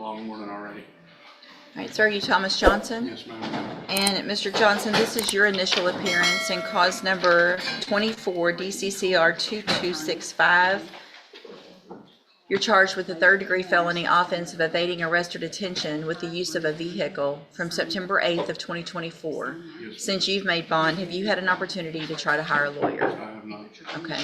long morning already. All right, sir, are you Thomas Johnson? Yes, ma'am. And Mr. Johnson, this is your initial appearance in cause number 24 DCCR 2265. You're charged with a third-degree felony offense of evading arrest or detention with the use of a vehicle from September 8th of 2024. Yes, Since you've made bond, have you had an opportunity to try to hire a lawyer? I have not. Okay.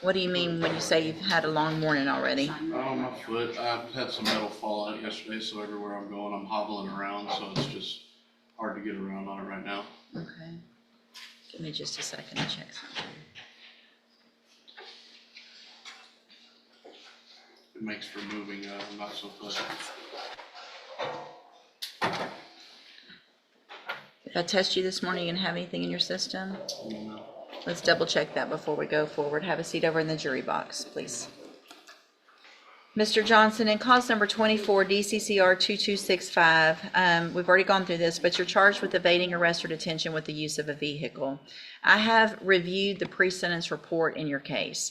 What do you mean when you say you've had a long morning already? My foot. I had some metal fall out yesterday, so everywhere I'm going, I'm hobbling around, so it's just hard to get around on it right now. Okay. Give me just a second to check something. It makes for moving not so pleasant. If I test you this morning, you gonna have anything in your system? No. Let's double check that before we go forward. Have a seat over in the jury box, please. Mr. Johnson, in cause number 24 DCCR 2265, we've already gone through this, but you're charged with evading arrest or detention with the use of a vehicle. I have reviewed the pre-sentence report in your case.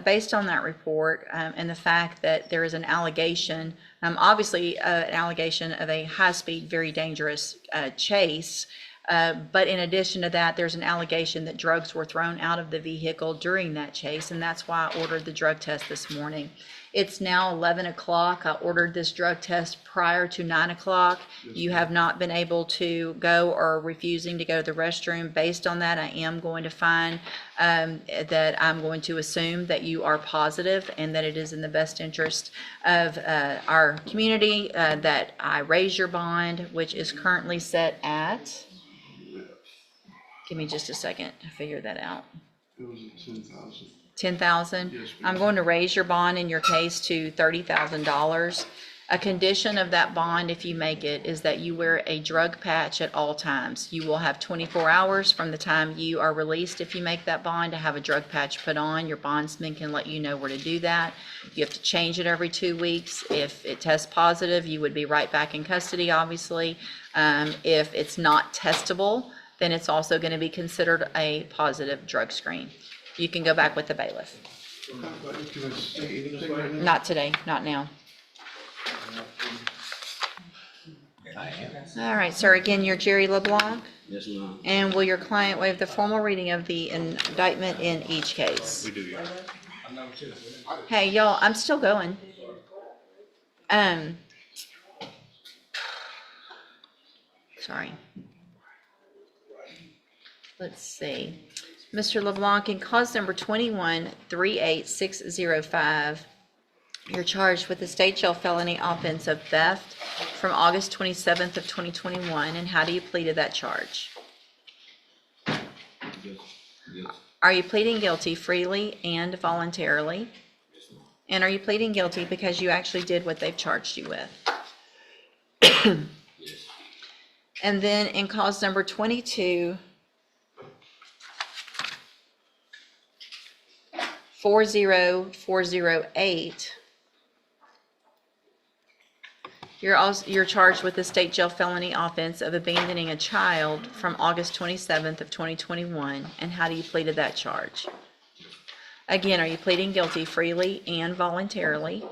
Based on that report and the fact that there is an allegation, obviously an allegation of a high-speed, very dangerous chase, but in addition to that, there's an allegation that drugs were thrown out of the vehicle during that chase, and that's why I ordered the drug test this morning. It's now 11 o'clock. I ordered this drug test prior to 9 o'clock. You have not been able to go or are refusing to go to the restroom. Based on that, I am going to find that I'm going to assume that you are positive and that it is in the best interest of our community that I raise your bond, which is currently set at, give me just a second to figure that out. It was at 10,000. 10,000? Yes, I'm going to raise your bond in your case to $30,000. A condition of that bond, if you make it, is that you wear a drug patch at all times. You will have 24 hours from the time you are released, if you make that bond, to have a drug patch put on. Your bondsman can let you know where to do that. You have to change it every 2 weeks. If it tests positive, you would be right back in custody, obviously. If it's not testable, then it's also going to be considered a positive drug screen. You can go back with the bailiff. Can I say anything right now? Not today, not now. All right, sir, again, you're Jerry LeBlanc, Yes, ma'am. and will your client waive the formal reading of the indictment in each case? We do, yeah. Hey, y'all, I'm still going. Sorry. Let's see. Mr. LeBlanc, in cause number 21-38605, you're charged with a state jail felony offense of theft from August 27th of 2021, and how do you plead to that charge? Yes. Are you pleading guilty freely and voluntarily? Yes, ma'am. And are you pleading guilty because you actually did what they've charged you with? Yes. And then in cause number 22-40408, you're charged with the state jail felony offense of abandoning a child from August 27th of 2021. And how do you plead to that charge? Again, are you pleading guilty freely and voluntarily,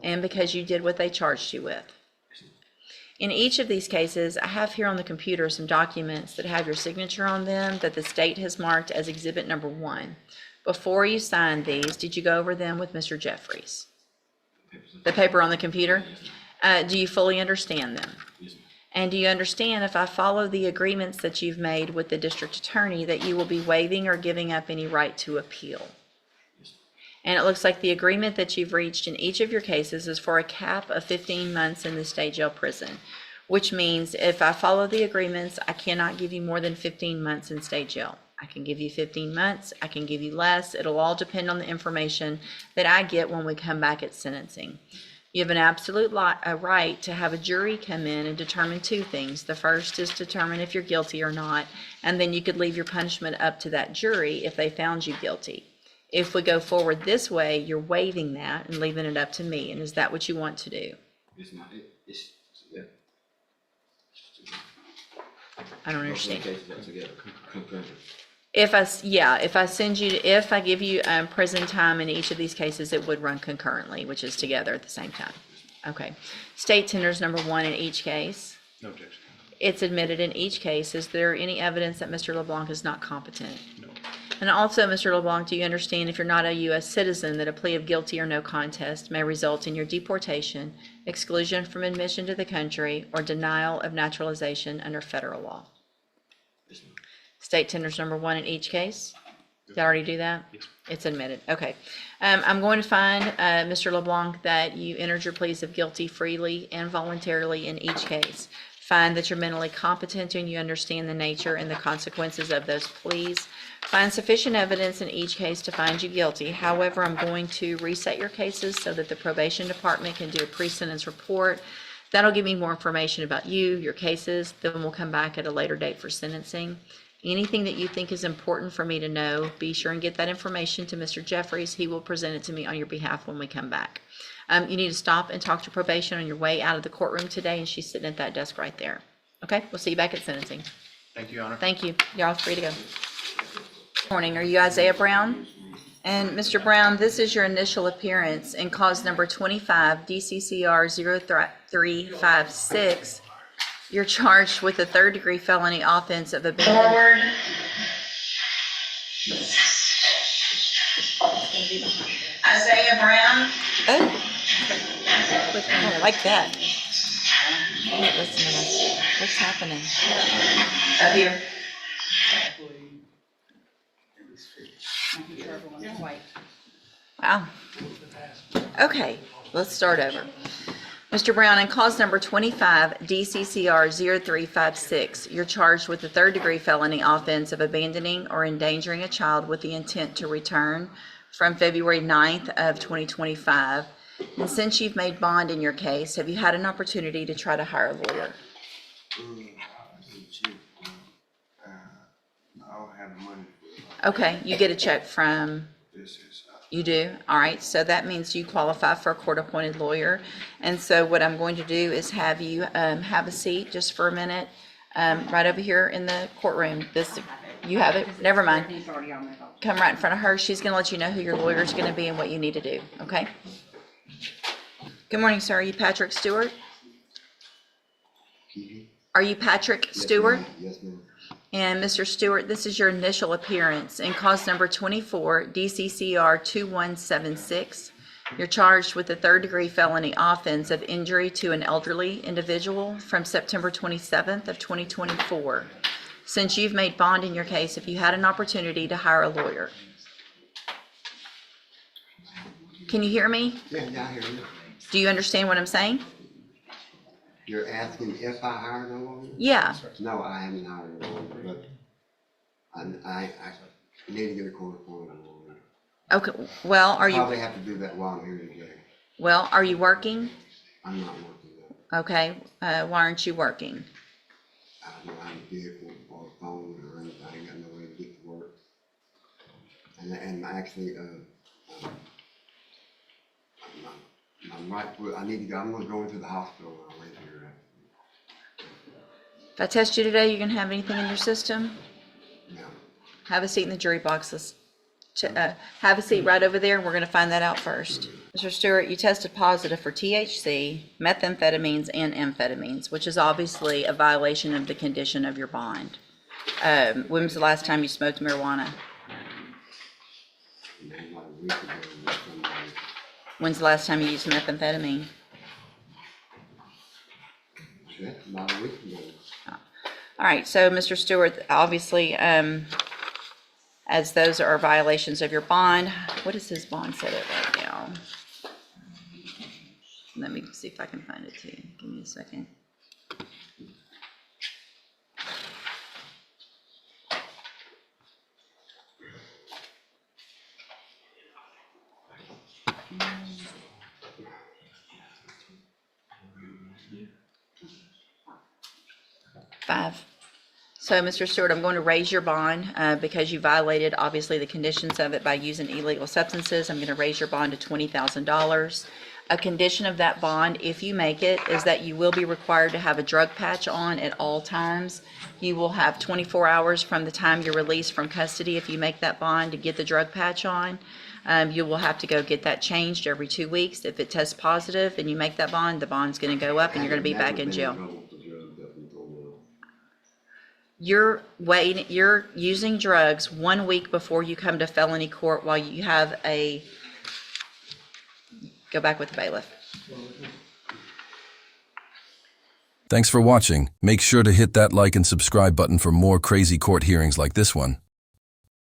and because you did what they charged you with? In each of these cases, I have here on the computer some documents that have your signature on them that the state has marked as exhibit number 1. Before you signed these, did you go over them with Mr. Jeffries? The paper on the computer? Do you fully understand them? Yes, ma'am. And do you understand, if I follow the agreements that you've made with the district attorney, that you will be waiving or giving up any right to appeal? Yes. And it looks like the agreement that you've reached in each of your cases is for a cap of 15 months in the state jail prison, which means if I follow the agreements, I cannot give you more than 15 months in state jail. I can give you 15 months, I can give you less. It'll all depend on the information that I get when we come back at sentencing. You have an absolute right to have a jury come in and determine 2 things. The first is to determine if you're guilty or not, and then you could leave your punishment up to that jury if they found you guilty. If we go forward this way, you're waiving that and leaving it up to me. And is that what you want to do? Yes, ma'am. Yeah. I don't understand. Cases are together, concurrent. If I give you prison time in each of these cases, it would run concurrently, which is together at the same time. Okay. State tenders number 1 in each case. No objection. It's admitted in each case. Is there any evidence that Mr. LeBlanc is not competent? No. And also, Mr. LeBlanc, do you understand if you're not a U.S. citizen that a plea of guilty or no contest may result in your deportation, exclusion from admission to the country, or denial of naturalization under federal law? Yes, ma'am. State tenders number 1 in each case? Did I already do that? Yes. It's admitted. Okay. I'm going to find, Mr. LeBlanc, that you entered your pleas of guilty freely and voluntarily in each case. Find that you're mentally competent and you understand the nature and the consequences of those pleas. Find sufficient evidence in each case to find you guilty. However, I'm going to reset your cases so that the probation department can do a pre-sentence report. That'll give me more information about you, your cases. Then we'll come back at a later date for sentencing. Anything that you think is important for me to know, be sure and get that information to Mr. Jeffries. He will present it to me on your behalf when we come back. You need to stop and talk to probation on your way out of the courtroom today, and she's sitting at that desk right there. Okay, we'll see you back at sentencing. Thank you, Your Honor. Thank you. You're all free to go. Morning. Are you Isaiah Brown? And Mr. Brown, this is your initial appearance in cause number 25, DCCR 0356. You're charged with a third-degree felony offense of abandoning. Isaiah Brown. Oh, I like that. Listen to this. What's happening? Up here. Wow. Okay, let's start over. Mr. Brown, in cause number 25, DCCR 0356, you're charged with a third-degree felony offense of abandoning or endangering a child with the intent to return from February 9th of 2025. And since you've made bond in your case, have you had an opportunity to try to hire a lawyer? I don't have the money for it. Okay, you get a check from, you do? All right, so that means you qualify for a court-appointed lawyer. And so what I'm going to do is have you have a seat just for a minute, right over here in the courtroom. You have it? Never mind. Come right in front of her. She's going to let you know who your lawyer is going to be and what you need to do, okay? Good morning, sir. Are you Patrick Stewart? Are you Patrick Stewart? Yes, ma'am. And Mr. Stewart, this is your initial appearance in cause number 24, DCCR 2176. You're charged with a third-degree felony offense of injury to an elderly individual from September 27th of 2024. Since you've made bond in your case, have you had an opportunity to hire a lawyer? Can you hear me? Yeah, I hear you. Do you understand what I'm saying? You're asking if I hire no lawyer? Yeah. No, I haven't hired a lawyer, but I need to get a court appointed lawyer. Okay, well, are Probably you, have to do that while I'm here today. well, are you working? I'm not working though. Okay, why aren't you working? I don't have a vehicle or a phone or anything. I ain't got no way to get to work. And actually, I'm right, I need to go, I'm gonna go into the hospital when I leave here. If I test you today, you gonna have anything in your system? No. Have a seat in the jury box. Let's have a seat right over there. We're going to find that out first. Mr. Stewart, you tested positive for THC, methamphetamines, and amphetamines, which is obviously a violation of the condition of your bond. When was the last time you smoked marijuana? Man, like a week ago with somebody. When's the last time you used methamphetamine? Shit, about a week ago. All right, so Mr. Stewart, obviously, as those are violations of your bond, what is his bond set at right now? Let me see if I can find it too. Give me a second. $5. So, Mr. Stewart, I'm going to raise your bond because you violated, obviously, the conditions of it by using illegal substances. I'm going to raise your bond to $20,000. A condition of that bond, if you make it, is that you will be required to have a drug patch on at all times. You will have 24 hours from the time you're released from custody if you make that bond to get the drug patch on. You will have to go get that changed every 2 weeks. If it tests positive and you make that bond, the bond's gonna go up and you're gonna be back in jail. You're using drugs 1 week before you come to felony court while you have go back with the bailiff. Thanks for watching. Make sure to hit that like and subscribe button for more crazy court hearings like this one.